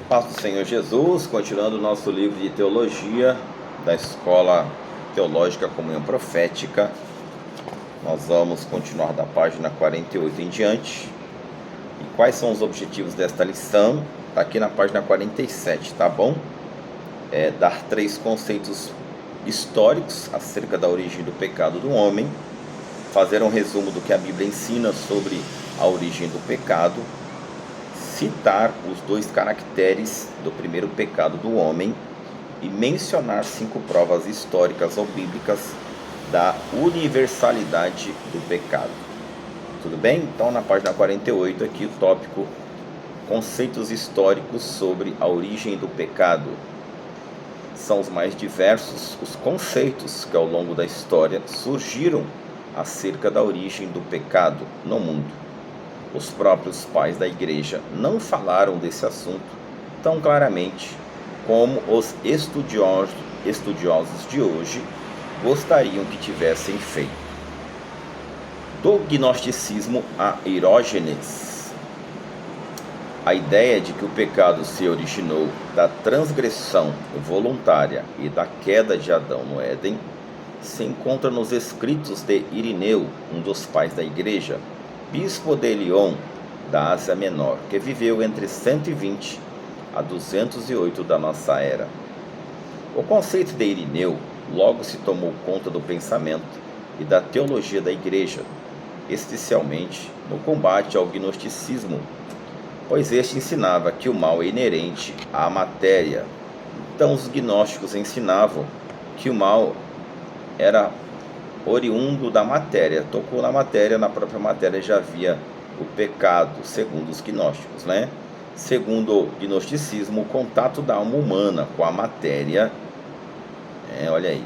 Paz do Senhor Jesus, continuando o nosso livro de teologia da Escola Teológica Comunhão Profética. Nós vamos continuar da página 48 em diante. E quais são os objetivos desta lição? Está aqui na página 47, tá bom? Dar 3 conceitos históricos acerca da origem do pecado do homem, fazer um resumo do que a Bíblia ensina sobre a origem do pecado, citar os 2 caracteres do primeiro pecado do homem e mencionar 5 provas históricas ou bíblicas da universalidade do pecado. Tudo bem? Então, na página 48, aqui o tópico conceitos históricos sobre a origem do pecado. São os mais diversos os conceitos que ao longo da história surgiram acerca da origem do pecado no mundo. Os próprios pais da igreja não falaram desse assunto tão claramente como os estudiosos de hoje gostariam que tivessem feito. Do gnosticismo a Herógenes, a ideia de que o pecado se originou da transgressão voluntária e da queda de Adão no Éden se encontra nos escritos de Irineu, um dos pais da igreja, bispo de Lyon, da Ásia Menor, que viveu entre 120 a 208 da nossa era. O conceito de Irineu logo se tomou conta do pensamento e da teologia da igreja, especialmente no combate ao gnosticismo, pois este ensinava que o mal é inerente à matéria. Então os gnósticos ensinavam que o mal era oriundo da matéria, tocou na matéria, na própria matéria já havia o pecado, segundo os gnósticos, né? Segundo o gnosticismo, o contato da alma humana com a matéria, olha aí,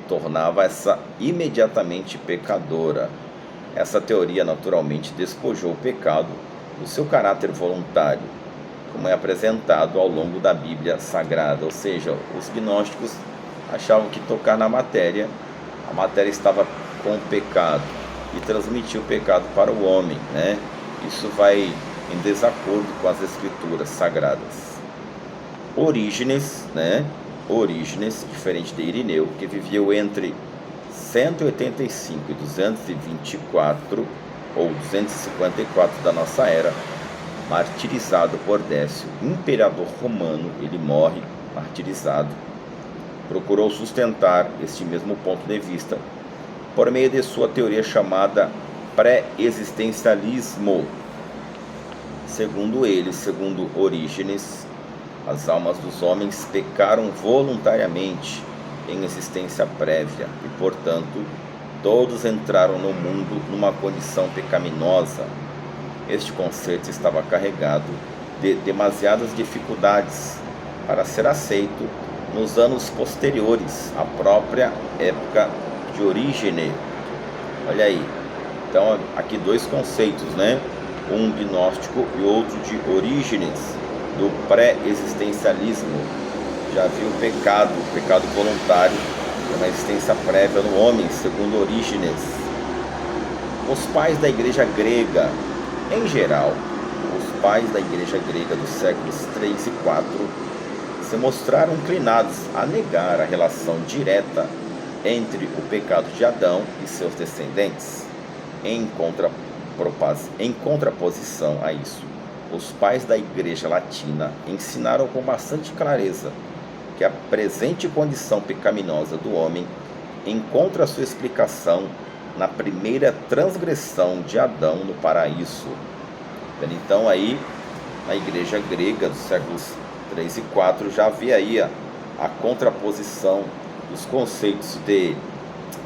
tornava essa imediatamente pecadora. Essa teoria naturalmente despojou o pecado do seu caráter voluntário, como é apresentado ao longo da Bíblia Sagrada, ou seja, os gnósticos achavam que tocar na matéria, a matéria estava com o pecado e transmitiu o pecado para o homem, né? Isso vai em desacordo com as escrituras sagradas. Orígenes, diferente de Irineu, que viveu entre 185 e 224 ou 254 da nossa era, martirizado por Décio, imperador romano, ele morre martirizado. Procurou sustentar este mesmo ponto de vista por meio de sua teoria chamada pré-existencialismo. Segundo Orígenes, as almas dos homens pecaram voluntariamente em existência prévia e, portanto, todos entraram no mundo numa condição pecaminosa. Este conceito estava carregado de demasiadas dificuldades para ser aceito nos anos posteriores à própria época de Orígenes. Olha aí, então aqui 2 conceitos, né? Um gnóstico e outro de Orígenes, do pré-existencialismo. Já viu o pecado voluntário, uma existência prévia no homem, segundo Orígenes. Os pais da igreja grega, em geral, os pais da igreja grega dos séculos 3 e 4 se mostraram inclinados a negar a relação direta entre o pecado de Adão e seus descendentes. Em contraposição a isso, os pais da igreja latina ensinaram com bastante clareza que a presente condição pecaminosa do homem encontra sua explicação na primeira transgressão de Adão no paraíso. Então aí, na igreja grega dos séculos 3 e 4 já havia aí a contraposição dos conceitos de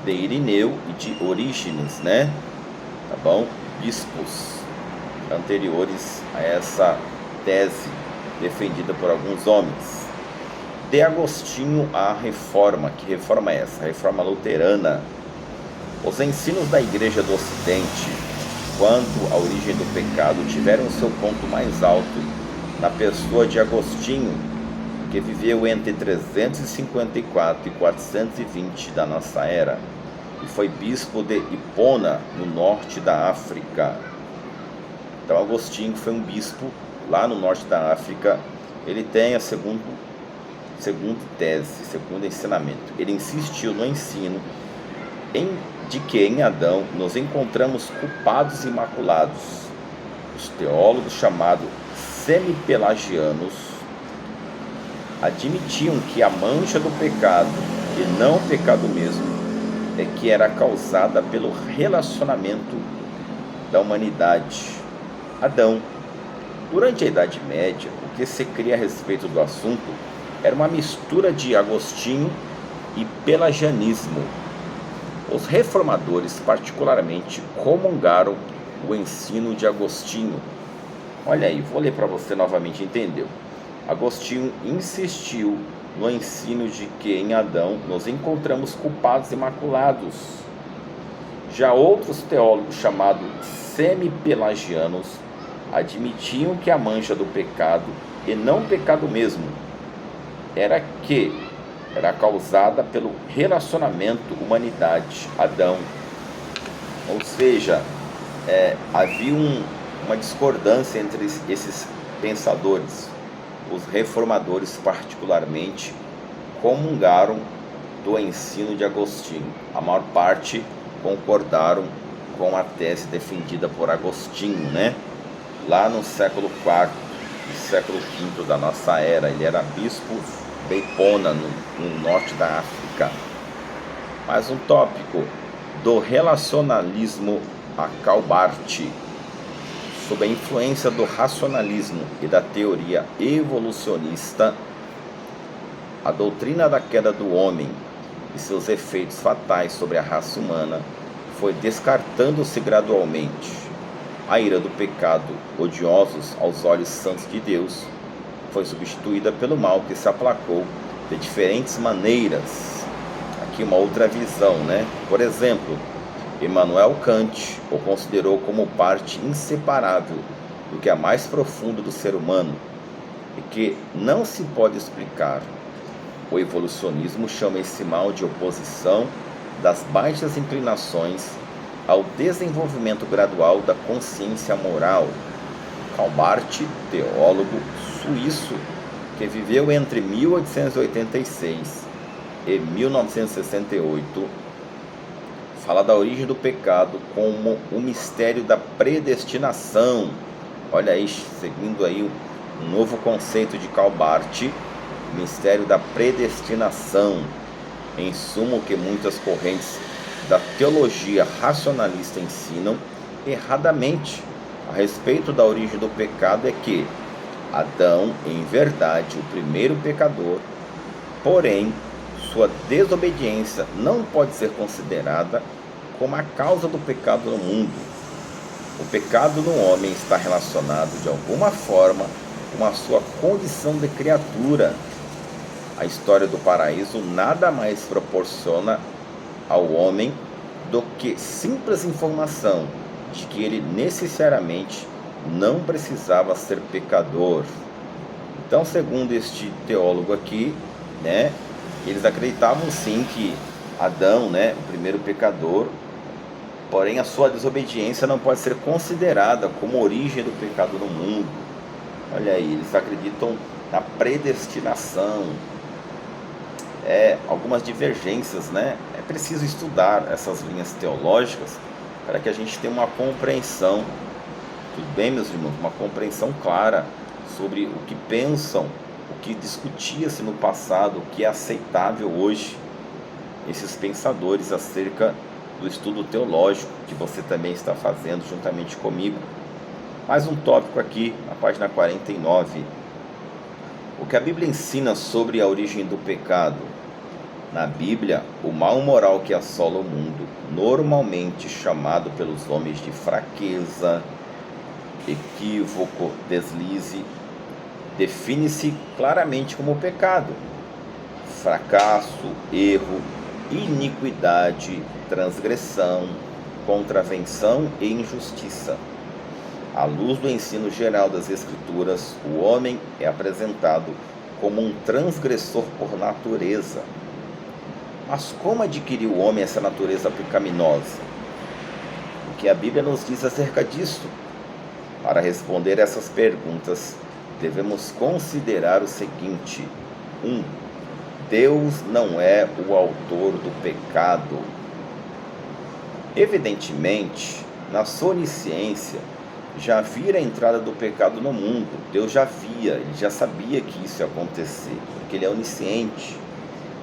Irineu e de Orígenes, né? Tá bom? Bispos anteriores a essa tese defendida por alguns homens. De Agostinho à Reforma. Que reforma é essa? A Reforma Luterana. Os ensinos da Igreja do Ocidente quanto à origem do pecado tiveram seu ponto mais alto na pessoa de Agostinho, que viveu entre 354 e 420 da nossa era, e foi bispo de Hipona, no norte da África. Então Agostinho foi um bispo lá no norte da África ele tem a segundo tese, segundo ensinamento. Ele insistiu no ensino de que em Adão nos encontramos culpados e imaculados. Os teólogos chamados semi-pelagianos admitiam que a mancha do pecado, e não o pecado mesmo, é que era causada pelo relacionamento da humanidade. Adão. Durante a Idade Média, o que se cria a respeito do assunto era uma mistura de agostinho e pelagianismo. Os reformadores, particularmente, comungaram o ensino de Agostinho. Olha aí, vou ler para você novamente, entendeu? Agostinho insistiu no ensino de que em Adão nos encontramos culpados e imaculados. Já outros teólogos chamados semi-pelagianos admitiam que a mancha do pecado, e não o pecado mesmo, era causada pelo relacionamento humanidade-Adão. Ou seja, havia uma discordância entre esses pensadores. Os reformadores, particularmente, comungaram do ensino de Agostinho. A maior parte concordaram com a tese defendida por Agostinho, né? Lá no século IV e século V da nossa era. Ele era bispo de Hipona, no norte da África. Mais um tópico: do relacionalismo a Calbart. Sob a influência do racionalismo e da teoria evolucionista, a doutrina da queda do homem e seus efeitos fatais sobre a raça humana foi descartando-se gradualmente. A ira do pecado, odiosos aos olhos santos de Deus, foi substituída pelo mal que se aplacou de diferentes maneiras. Aqui uma outra visão, né? Por exemplo, Immanuel Kant o considerou como parte inseparável do que é mais profundo do ser humano e que não se pode explicar. O evolucionismo chama esse mal de oposição das baixas inclinações ao desenvolvimento gradual da consciência moral. Calbart, teólogo suíço, que viveu entre 1886 e 1968, fala da origem do pecado como o mistério da predestinação. Olha aí, seguindo aí um novo conceito de Calbart, mistério da predestinação. Em suma, o que muitas correntes da teologia racionalista ensinam erradamente a respeito da origem do pecado é que Adão, em verdade, o primeiro pecador, porém, sua desobediência não pode ser considerada como a causa do pecado no mundo. O pecado no homem está relacionado de alguma forma com a sua condição de criatura. A história do paraíso nada mais proporciona ao homem do que simples informação de que ele necessariamente não precisava ser pecador. Então, segundo este teólogo aqui, né, eles acreditavam sim que Adão, né, o primeiro pecador, porém a sua desobediência não pode ser considerada como origem do pecado no mundo. Olha aí, eles acreditam na predestinação. Algumas divergências, né? É preciso estudar essas linhas teológicas para que a gente tenha uma compreensão, tudo bem, meus irmãos? Uma compreensão clara sobre o que pensam, o que discutia-se no passado, o que é aceitável hoje, esses pensadores acerca do estudo teológico que você também está fazendo juntamente comigo. Mais um tópico aqui, na página 49. O que a Bíblia ensina sobre a origem do pecado? Na Bíblia, o mal moral que assola o mundo, normalmente chamado pelos homens de fraqueza, equívoco, deslize, define-se claramente como pecado: fracasso, erro, iniquidade, transgressão, contravenção e injustiça. À luz do ensino geral das Escrituras, o homem é apresentado como um transgressor por natureza. Mas como adquiriu o homem essa natureza pecaminosa? O que a Bíblia nos diz acerca disso? Para responder essas perguntas, devemos considerar o seguinte: 1. Deus não é o autor do pecado. Evidentemente, na sua onisciência, já vira a entrada do pecado no mundo. Deus já via, ele já sabia que isso ia acontecer, porque ele é onisciente,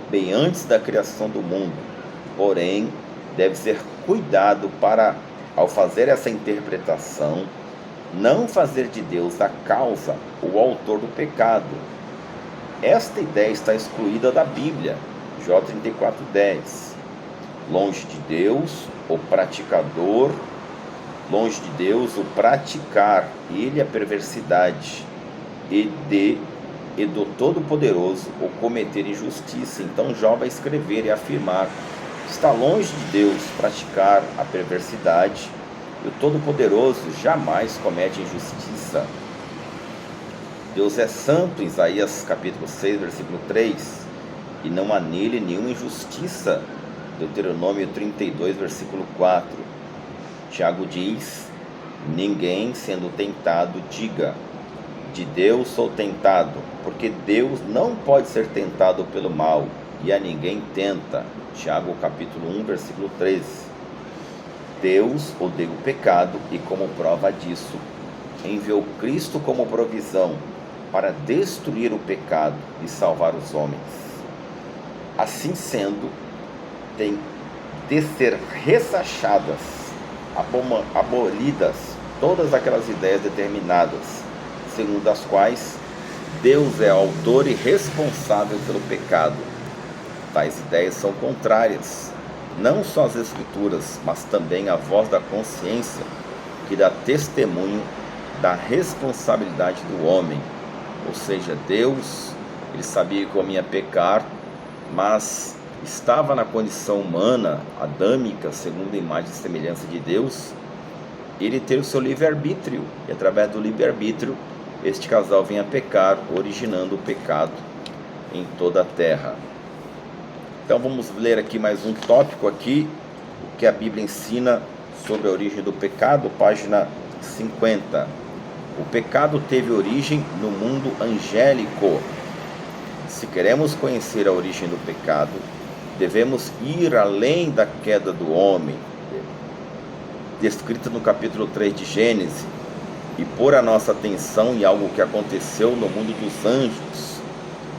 bem antes da criação do mundo. Porém, deve ser cuidado para, ao fazer essa interpretação, não fazer de Deus a causa, o autor do pecado. Esta ideia está excluída da Bíblia, Jó 34:10. Longe de Deus, o praticador, longe de Deus, o praticar, ele a perversidade, e do Todo-Poderoso, o cometer injustiça. Então Jó vai escrever e afirmar: está longe de Deus praticar a perversidade, e o Todo-Poderoso jamais comete injustiça. Deus é santo, Isaías capítulo 6, versículo 3, e não há nele nenhuma injustiça, Deuteronômio 32, versículo 4. Tiago diz: ninguém sendo tentado diga, de Deus sou tentado, porque Deus não pode ser tentado pelo mal, e a ninguém tenta. Tiago capítulo 1, versículo 13. Deus odeia o pecado e, como prova disso, enviou Cristo como provisão para destruir o pecado e salvar os homens. Assim sendo, tem de ser ressachadas, abolidas todas aquelas ideias determinadas, segundo as quais Deus é autor e responsável pelo pecado. Tais ideias são contrárias, não só às Escrituras, mas também à voz da consciência, que dá testemunho da responsabilidade do homem. Ou seja, Deus, ele sabia que o homem ia pecar, mas estava na condição humana, adâmica, segundo a imagem e semelhança de Deus, ele ter o seu livre-arbítrio, e através do livre-arbítrio, este casal vinha pecar, originando o pecado em toda a terra. Então vamos ler aqui mais um tópico aqui, o que a Bíblia ensina sobre a origem do pecado, página 50. O pecado teve origem no mundo angélico. Se queremos conhecer a origem do pecado, devemos ir além da queda do homem, descrita no capítulo 3 de Gênesis, e pôr a nossa atenção em algo que aconteceu no mundo dos anjos.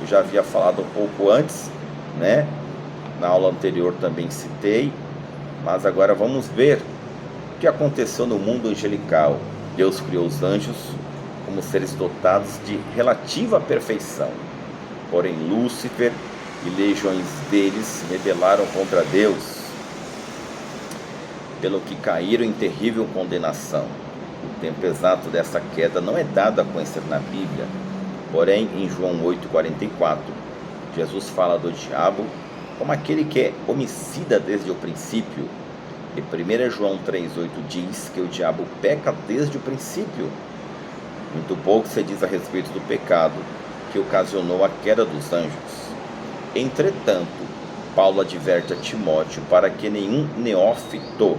Eu já havia falado um pouco antes, né? Na aula anterior também citei, mas agora vamos ver o que aconteceu no mundo angelical. Deus criou os anjos como seres dotados de relativa perfeição. Porém, Lúcifer e legiões deles se rebelaram contra Deus, pelo que caíram em terrível condenação. O tempo exato dessa queda não é dado a conhecer na Bíblia, porém, em João 8,44, Jesus fala do diabo como aquele que é homicida desde o princípio. E 1 João 3,8 diz que o diabo peca desde o princípio. Muito pouco se diz a respeito do pecado que ocasionou a queda dos anjos. Entretanto, Paulo adverte a Timóteo para que nenhum neófito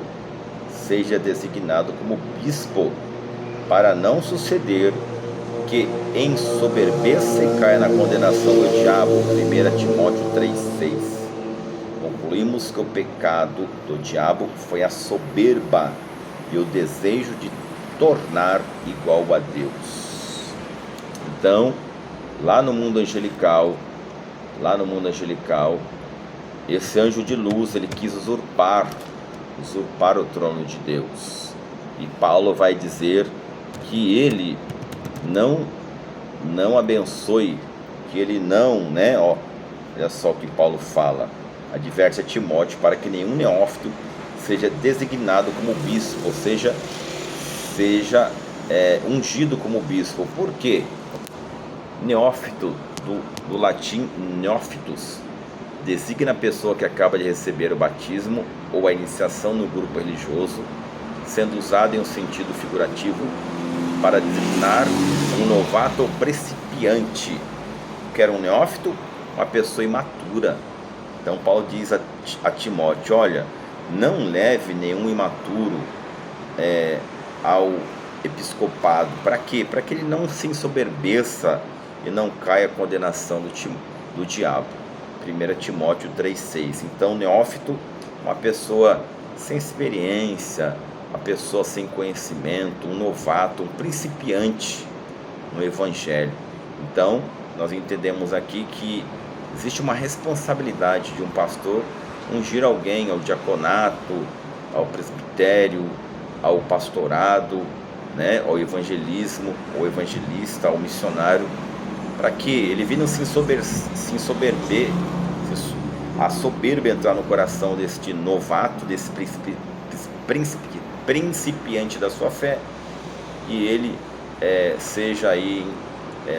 seja designado como bispo, para não suceder que ensoberbeça e caia na condenação do diabo. 1 Timóteo 3,6. Concluímos que o pecado do diabo foi a soberba e o desejo de tornar igual a Deus. Então, lá no mundo angelical, esse anjo de luz, ele quis usurpar o trono de Deus. E Paulo vai dizer que ele não abençoe, que ele não, olha só o que Paulo fala. Adverte a Timóteo para que nenhum neófito seja designado como bispo, ou seja ungido como bispo. Por quê? Neófito, do latim neófitos, designa a pessoa que acaba de receber o batismo ou a iniciação no grupo religioso, sendo usado em um sentido figurativo para designar um novato ou principiante. Que era um neófito? Uma pessoa imatura. Então Paulo diz a Timóteo: olha, não leve nenhum imaturo episcopado. Para quê? Para que ele não se ensoberbeça e não caia a condenação do diabo. 1 Timóteo 3,6. Então, neófito, uma pessoa sem experiência, uma pessoa sem conhecimento, um novato, um principiante no Evangelho. Então, nós entendemos aqui que existe uma responsabilidade de um pastor ungir alguém ao diaconato, ao presbitério, ao pastorado, né, ao evangelismo, ao evangelista, ao missionário, para que ele vindo se ensoberber, a soberba entrar no coração deste novato, desse principiante da sua fé, e ele seja aí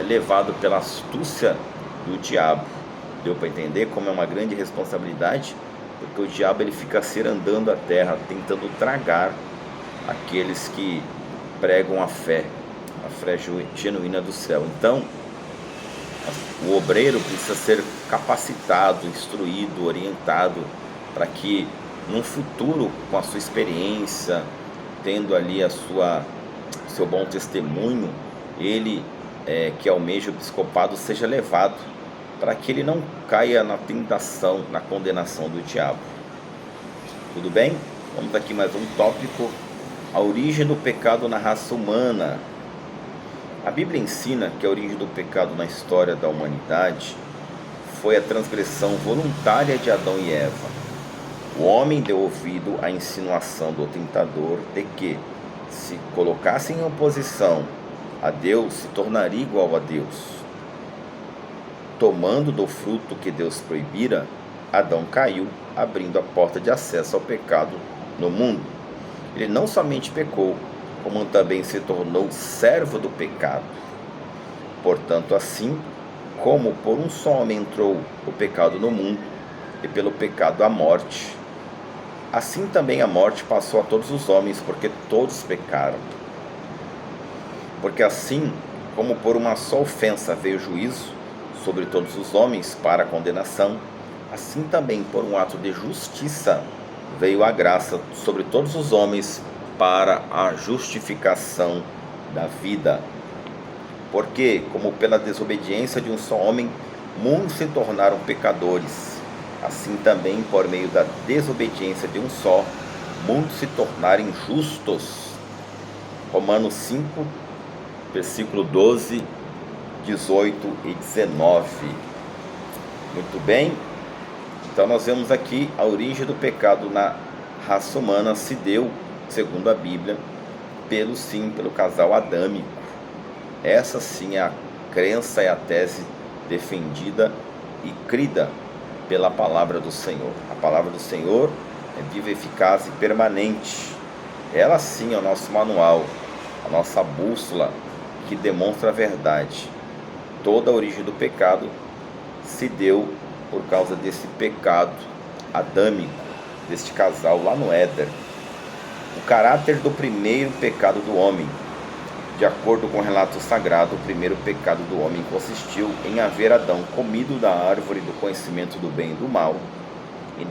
levado pela astúcia do diabo. Deu para entender como é uma grande responsabilidade? Porque o diabo ele fica andando a terra, tentando tragar aqueles que pregam a fé genuína do céu. Então, o obreiro precisa ser capacitado, instruído, orientado, para que num futuro, com a sua experiência, tendo ali seu bom testemunho, ele que almeja o episcopado seja levado, para que ele não caia na tentação, na condenação do diabo. Tudo bem? Vamos aqui mais um tópico: a origem do pecado na raça humana. A Bíblia ensina que a origem do pecado na história da humanidade foi a transgressão voluntária de Adão e Eva. O homem deu ouvido à insinuação do tentador de que, se colocasse em oposição a Deus, se tornaria igual a Deus. Tomando do fruto que Deus proibira, Adão caiu, abrindo a porta de acesso ao pecado no mundo. Ele não somente pecou, como também se tornou servo do pecado. Portanto, assim como por um só homem entrou o pecado no mundo, e pelo pecado a morte, assim também a morte passou a todos os homens, porque todos pecaram. Porque assim como por uma só ofensa veio o juízo sobre todos os homens para a condenação, assim também por um ato de justiça veio a graça sobre todos os homens para a justificação da vida. Porque, como pela desobediência de um só homem, muitos se tornaram pecadores, assim também por meio da desobediência de um só, muitos se tornarem justos. Romanos 5, versículo 12, 18 e 19. Muito bem? Então nós vemos aqui a origem do pecado na raça humana se deu, segundo a Bíblia, pelo casal adâmico. Essa sim é a crença e a tese defendida e crida pela palavra do Senhor. A palavra do Senhor é viva, eficaz e permanente. Ela sim é o nosso manual, a nossa bússola que demonstra a verdade. Toda a origem do pecado se deu por causa desse pecado adâmico, deste casal lá no Éden. O caráter do primeiro pecado do homem. De acordo com o relato sagrado, o primeiro pecado do homem consistiu em haver Adão comido da árvore do conhecimento do bem e do mal, em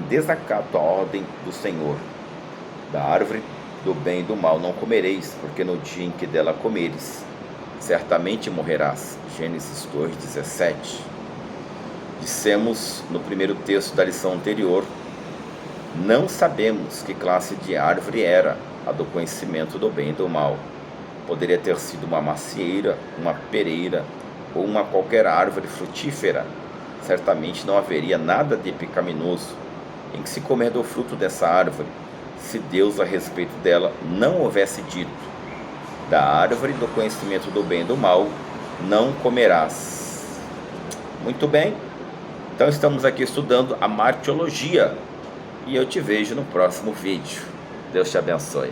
desacato à ordem do Senhor. Da árvore do bem e do mal não comereis, porque no dia em que dela comeres, certamente morrerás. Gênesis 2:17. Dissemos no primeiro texto da lição anterior: não sabemos que classe de árvore era a do conhecimento do bem e do mal. Poderia ter sido uma macieira, uma pereira ou uma qualquer árvore frutífera. Certamente não haveria nada de pecaminoso em que se comer do fruto dessa árvore, se Deus a respeito dela não houvesse dito: da árvore do conhecimento do bem e do mal não comerás. Muito bem, então estamos aqui estudando a martiologia e eu te vejo no próximo vídeo. Deus te abençoe.